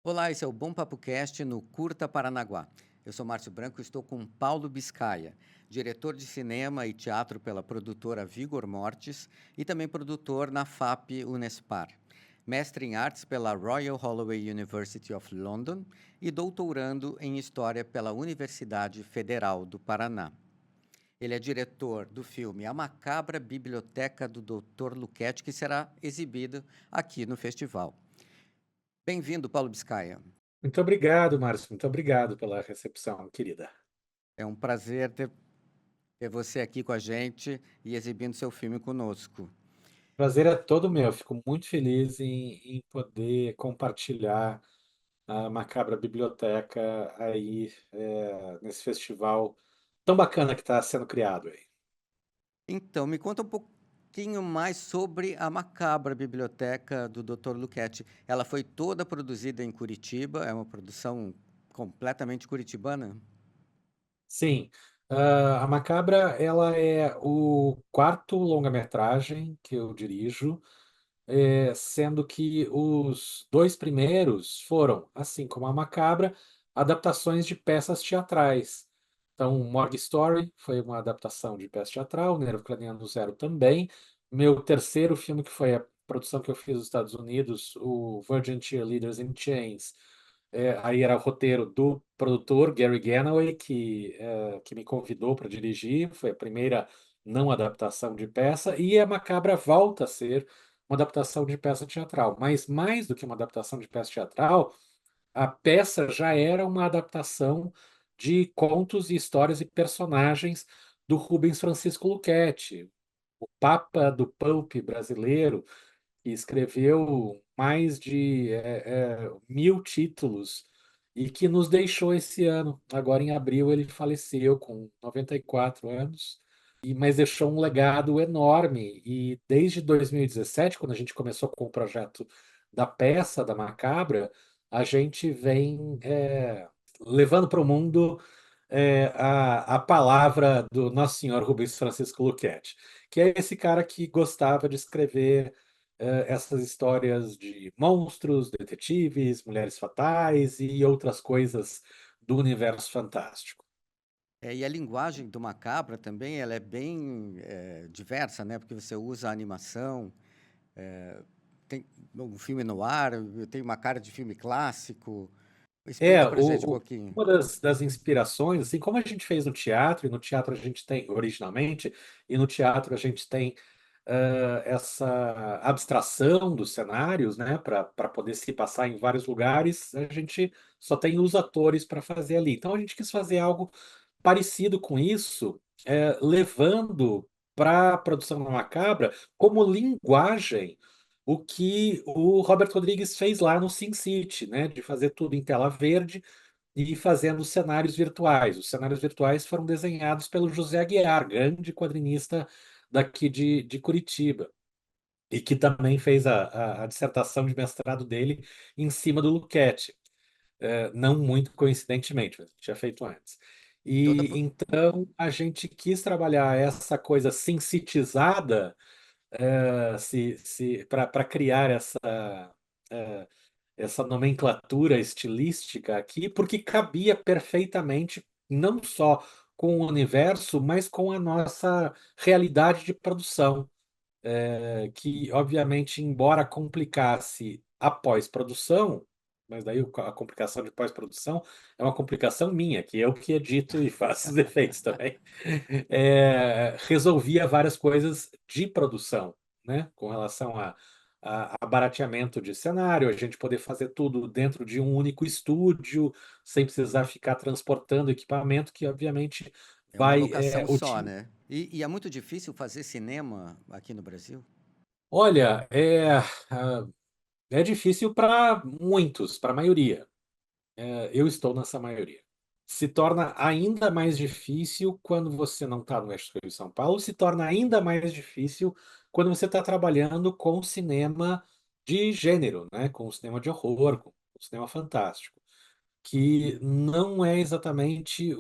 Olá, esse é o Bom Papo Cast no Curta Paranaguá. Eu sou Márcio Branco e estou com Paulo Biscaia, diretor de cinema e teatro pela produtora Vigor Mortis e também produtor na FAP Unespar. Mestre em artes pela Royal Holloway University of London e doutorando em história pela Universidade Federal do Paraná. Ele é diretor do filme A Macabra Biblioteca do Dr. Luquete, que será exibido aqui no festival. Bem-vindo, Paulo Biscaia. Muito obrigado, Márcio. Muito obrigado pela recepção, querida. É um prazer ter você aqui com a gente e exibindo seu filme conosco. Prazer é todo meu. Fico muito feliz em poder compartilhar a Macabra Biblioteca aí nesse festival tão bacana que está sendo criado aí. Então, me conta um pouquinho mais sobre a Macabra Biblioteca do Dr. Luquete. Ela foi toda produzida em Curitiba, é uma produção completamente curitibana? Sim, a Macabra ela é o quarto longa-metragem que eu dirijo, sendo que os dois primeiros foram, assim como a Macabra, adaptações de peças teatrais. Então, Morgue Story foi uma adaptação de peça teatral, Nervo Craniano Zero também. Meu terceiro filme, que foi a produção que eu fiz nos Estados Unidos, o Virgin Cheerleaders in Chains, aí era o roteiro do produtor Gary Ganaway, que me convidou para dirigir. Foi a primeira não adaptação de peça, e a Macabra volta a ser uma adaptação de peça teatral. Mas mais do que uma adaptação de peça teatral, a peça já era uma adaptação de contos e histórias e personagens do Rubens Francisco Luchetti, o Papa do Pulp brasileiro, que escreveu mais de 1000 títulos e que nos deixou esse ano. Agora, em abril, ele faleceu com 94 anos, mas deixou um legado enorme. E desde 2017, quando a gente começou com o projeto da peça da Macabra, a gente vem levando para o mundo a palavra do Nosso Senhor Rubens Francisco Luchetti, que é esse cara que gostava de escrever essas histórias de monstros, detetives, mulheres fatais e outras coisas do universo fantástico. E a linguagem do Macabra também, ela é bem diversa, né? Porque você usa a animação, tem um filme no ar, tem uma cara de filme clássico. É, Explica pra gente um pouquinho. uma das inspirações, assim como a gente fez no teatro, e no teatro a gente tem, originalmente, e no teatro a gente tem essa abstração dos cenários, né, para poder se passar em vários lugares, a gente só tem os atores para fazer ali. Então a gente quis fazer algo parecido com isso, levando para a produção da Macabra como linguagem o que o Robert Rodrigues fez lá no Sin City, né, de fazer tudo em tela verde e fazendo cenários virtuais. Os cenários virtuais foram desenhados pelo José Aguiar, grande quadrinista daqui de Curitiba, e que também fez a dissertação de mestrado dele em cima do Luquete, não muito coincidentemente, mas tinha feito antes. Toda E pro- então a gente quis trabalhar essa coisa sintetizada, para criar eh, essa nomenclatura estilística aqui, porque cabia perfeitamente não só com o universo, mas com a nossa realidade de produção, que obviamente, embora complicasse a pós-produção, mas daí a complicação de pós-produção é uma complicação minha, que eu que edito e faço os efeitos também, resolvia várias coisas de produção, né? Com relação a barateamento de cenário, a gente poder fazer tudo dentro de um único estúdio, sem precisar ficar transportando equipamento, que obviamente É uma vai locação só, né? E é muito difícil fazer cinema aqui no Brasil? olha, é difícil para muitos, para a maioria. Eu estou nessa maioria. Se torna ainda mais difícil quando você não está no eixo Rio e São Paulo, se torna ainda mais difícil quando você está trabalhando com cinema de gênero, né? Com cinema de horror, com cinema fantástico, que não é exatamente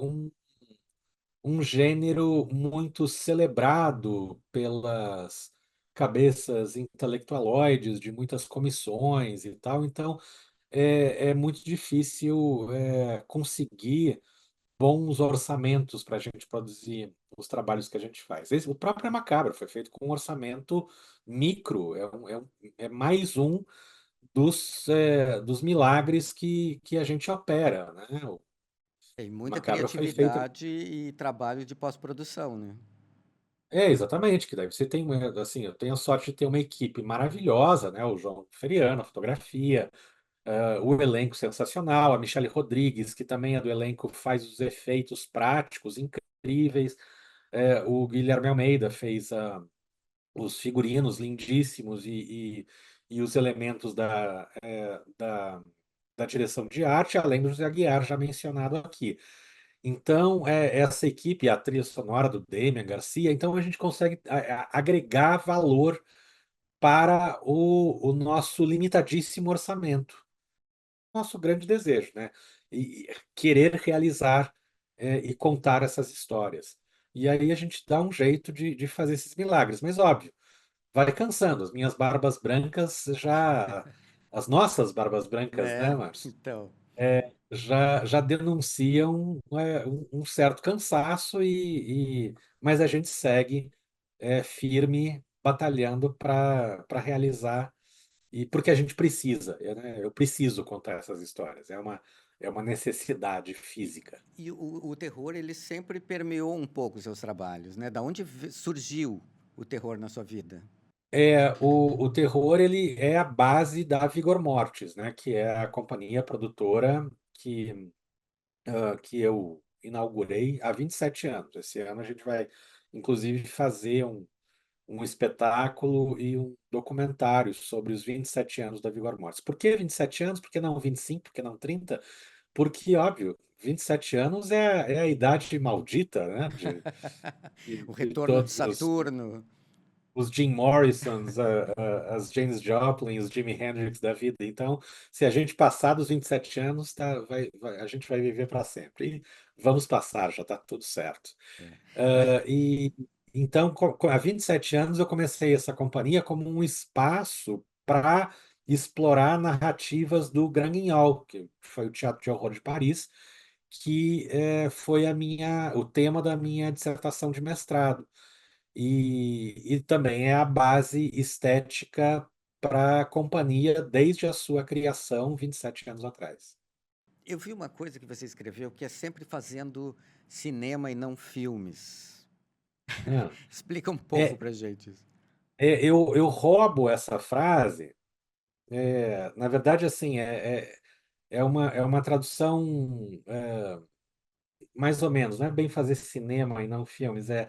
um gênero muito celebrado pelas cabeças intelectualoides de muitas comissões e tal. Então, é muito difícil conseguir bons orçamentos para a gente produzir os trabalhos que a gente faz. O próprio é Macabra foi feito com um orçamento micro, é mais um dos milagres que a gente opera, né? O Tem muita Macabra foi feito. criatividade e trabalho de pós-produção, né? Exatamente, que daí você tem, assim, eu tenho a sorte de ter uma equipe maravilhosa, né? O João Feriano, a fotografia, o elenco sensacional, a Michelle Rodrigues, que também é do elenco, faz os efeitos práticos incríveis. O Guilherme Almeida fez os figurinos lindíssimos e os elementos da direção de arte, além do José Aguiar, já mencionado aqui. Então, essa equipe, a trilha sonora do Demian Garcia, então a gente consegue agregar valor para o nosso limitadíssimo orçamento. Nosso grande desejo, né? E querer realizar e contar essas histórias. E aí a gente dá um jeito de fazer esses milagres. Mas, óbvio, vai cansando. As minhas barbas brancas já. As nossas barbas brancas, né, Né? Márcio? Então, Já denunciam um certo cansaço, mas a gente segue firme, batalhando para realizar, e porque a gente precisa, né? Eu preciso contar essas histórias, é uma necessidade física. e o terror, ele sempre permeou um pouco os seus trabalhos, né? Da onde surgiu o terror na sua vida? O terror ele é a base da Vigor Mortis, né? Que é a companhia produtora que eu inaugurei há 27 anos. Esse ano a gente vai, inclusive, fazer um espetáculo e um documentário sobre os 27 anos da Vigor Mortis. Por que 27 anos? Por que não 25? Por que não 30? Porque, óbvio, 27 anos é a idade maldita, né? O De retorno de todos Saturno. os Jim Morrisons, as Janis Joplin, os Jimi Hendrix da vida. Então, se a gente passar dos 27 anos, a gente vai viver para sempre. E vamos passar, já está tudo certo. É. Mas, E então, há 27 anos, eu comecei essa companhia como um espaço para explorar narrativas do Grand Guignol, que foi o Teatro de Horror de Paris, que foi o tema da minha dissertação de mestrado. E também é a base estética para a companhia desde a sua criação 27 anos atrás. eu vi uma coisa que você escreveu que é sempre fazendo cinema e não filmes. É, Explica um pouco é, pra gente isso. eu roubo essa frase, na verdade, assim, é uma tradução mais ou menos, não é bem fazer cinema e não filmes, é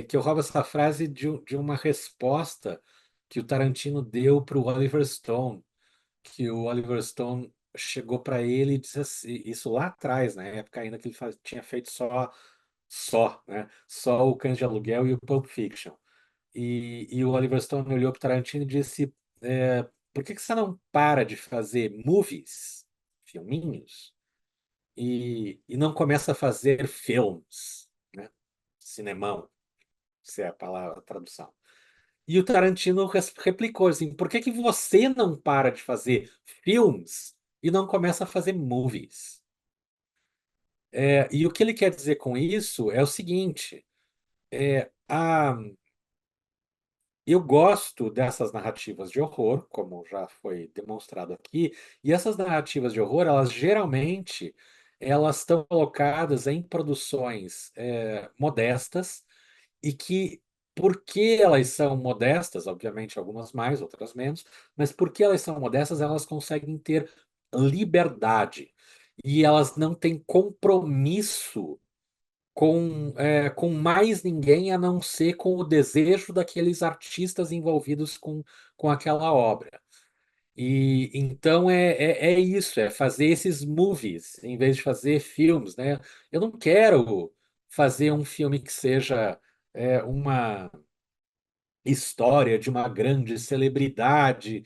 que eu roubo essa frase de uma resposta que o Tarantino deu para o Oliver Stone, que o Oliver Stone chegou para ele e disse assim, isso lá atrás, na época ainda que ele tinha feito né? Só o Cães de Aluguel e o Pulp Fiction. E o Oliver Stone olhou para Tarantino e disse: por que que você não para de fazer movies, filminhos, e não começa a fazer filmes, né? Cinemão, se é a palavra, a tradução. E o Tarantino replicou assim: por que que você não para de fazer filmes e não começa a fazer movies? E o que ele quer dizer com isso é o seguinte: eu gosto dessas narrativas de horror, como já foi demonstrado aqui, e essas narrativas de horror, elas estão colocadas em produções modestas e que, porque elas são modestas, obviamente algumas mais, outras menos, mas porque elas são modestas, elas conseguem ter liberdade e elas não têm compromisso com mais ninguém a não ser com o desejo daqueles artistas envolvidos com aquela obra. E então é isso, é fazer esses movies em vez de fazer filmes, né? Eu não quero fazer um filme que seja uma história de uma grande celebridade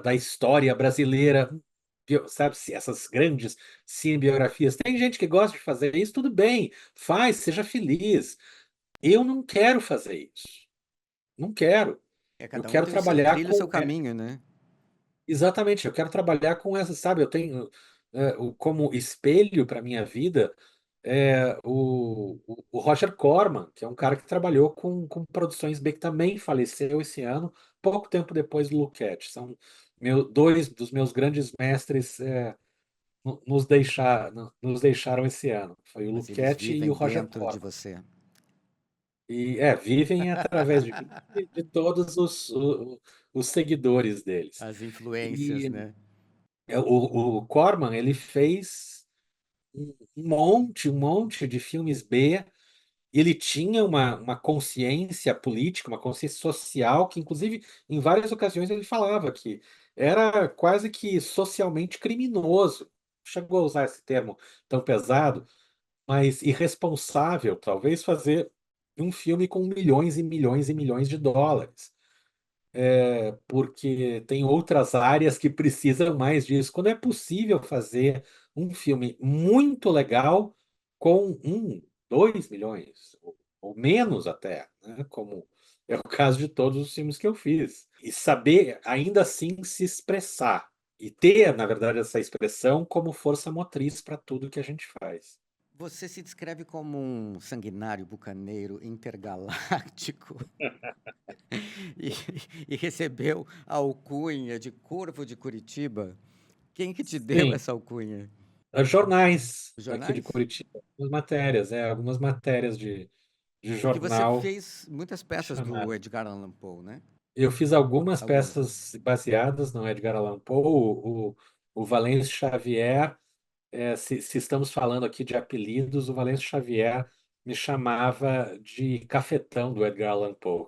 da história brasileira, sabe? Essas grandes cinebiografias. Tem gente que gosta de fazer isso, tudo bem, faz, seja feliz. Eu não quero fazer isso. Não quero. É, Eu cada um quero tem o seu, trabalhar trilha o seu com. caminho, né? Exatamente, eu quero trabalhar com essa, sabe? Eu tenho como espelho para minha vida o Roger Corman, que é um cara que trabalhou com produções B, que também faleceu esse ano, pouco tempo depois do Luquete. São dois dos meus grandes mestres nos deixaram esse ano. Foi o Mas eles Luquete e o vivem Roger dentro de Corman. você. E vivem através de mim e de todos os seguidores deles. As influências, E né? o Corman, ele fez um monte de filmes B. Ele tinha uma consciência política, uma consciência social, que inclusive em várias ocasiões ele falava que era quase que socialmente criminoso. Chegou a usar esse termo tão pesado, mas irresponsável, talvez fazer um filme com milhões e milhões e milhões de dólares, porque tem outras áreas que precisam mais disso. Quando é possível fazer um filme muito legal com 2 milhões, ou menos até, né? Como é o caso de todos os filmes que eu fiz. E saber, ainda assim, se expressar. E ter, na verdade, essa expressão como força motriz para tudo que a gente faz. Você se descreve como um sanguinário bucaneiro intergaláctico e, e recebeu a alcunha de Corvo de Curitiba. Quem que te deu Sim, essa alcunha? jornais Os aqui de jornais? Curitiba, algumas matérias de Porque você jornal fez muitas peças do chamaram. Edgar Allan Poe, né? Eu fiz algumas Algumas. peças baseadas no Edgar Allan Poe, o Valêncio Xavier. Se estamos falando aqui de apelidos, o Valêncio Xavier me chamava de cafetão do Edgar Allan Poe,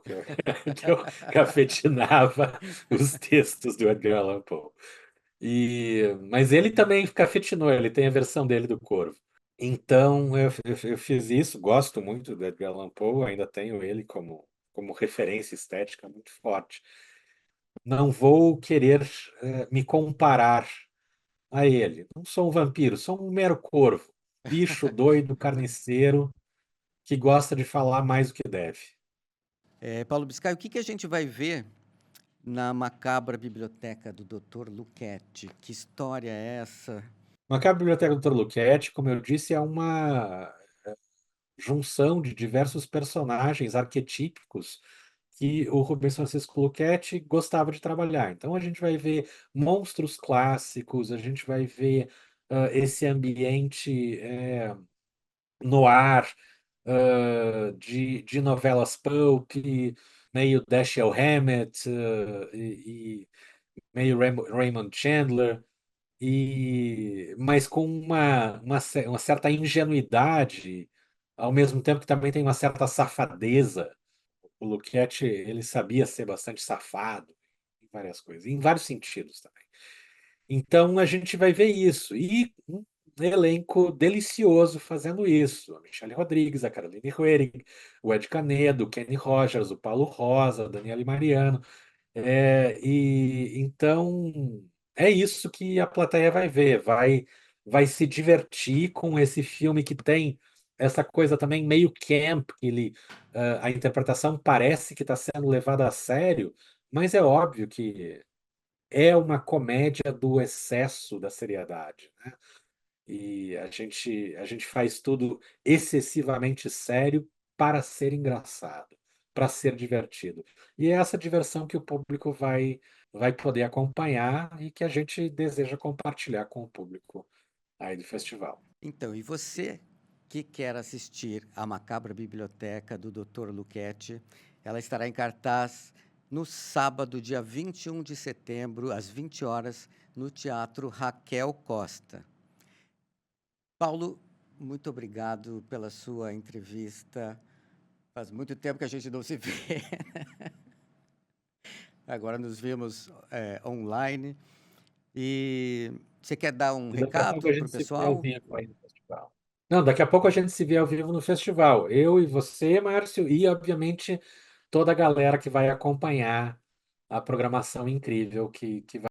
que eu cafetinava os textos do Edgar Allan Poe. Mas ele também cafetinou, ele tem a versão dele do Corvo. Então eu fiz isso, gosto muito do Edgar Allan Poe, ainda tenho ele como referência estética muito forte. Não vou querer me comparar a ele. Não sou um vampiro, sou um mero corvo, bicho doido, carniceiro, que gosta de falar mais do que deve. Paulo Biscay, o que que a gente vai ver na macabra biblioteca do Dr. Luquete? Que história é essa? Macabra Biblioteca do Dr. Luquete, como eu disse, é uma junção de diversos personagens arquetípicos que o Rubens Francisco Luquete gostava de trabalhar. Então a gente vai ver monstros clássicos, a gente vai ver esse ambiente no ar de novelas pulp, meio Dashiell Hammett e meio Raymond Chandler, mas com uma certa ingenuidade, ao mesmo tempo que também tem uma certa safadeza. O Luquete, ele sabia ser bastante safado em várias coisas, em vários sentidos também. Então a gente vai ver isso. E um elenco delicioso fazendo isso. A Michelle Rodrigues, a Caroline Herring, o Ed Canedo, o Kenny Rogers, o Paulo Rosa, a Daniele Mariano. E então é isso que a plateia vai ver, vai se divertir com esse filme que tem essa coisa também meio camp, que a interpretação parece que está sendo levada a sério, mas é óbvio que é uma comédia do excesso da seriedade, né? E a gente faz tudo excessivamente sério para ser engraçado, para ser divertido. E é essa diversão que o público vai poder acompanhar e que a gente deseja compartilhar com o público aí do festival. Então, e você que quer assistir a macabra biblioteca do Dr. Luquete, ela estará em cartaz no sábado, dia 21 de setembro, às 20 horas, no Teatro Raquel Costa. Paulo, muito obrigado pela sua entrevista. Faz muito tempo que a gente não se vê. Agora nos vimos online. E você quer dar um E daqui a pouco a recado para o gente se vê ao pessoal? vivo aí no festival. Não, daqui a pouco a gente se vê ao vivo no festival. Eu e você, Márcio, e obviamente toda a galera que vai acompanhar a programação incrível que vai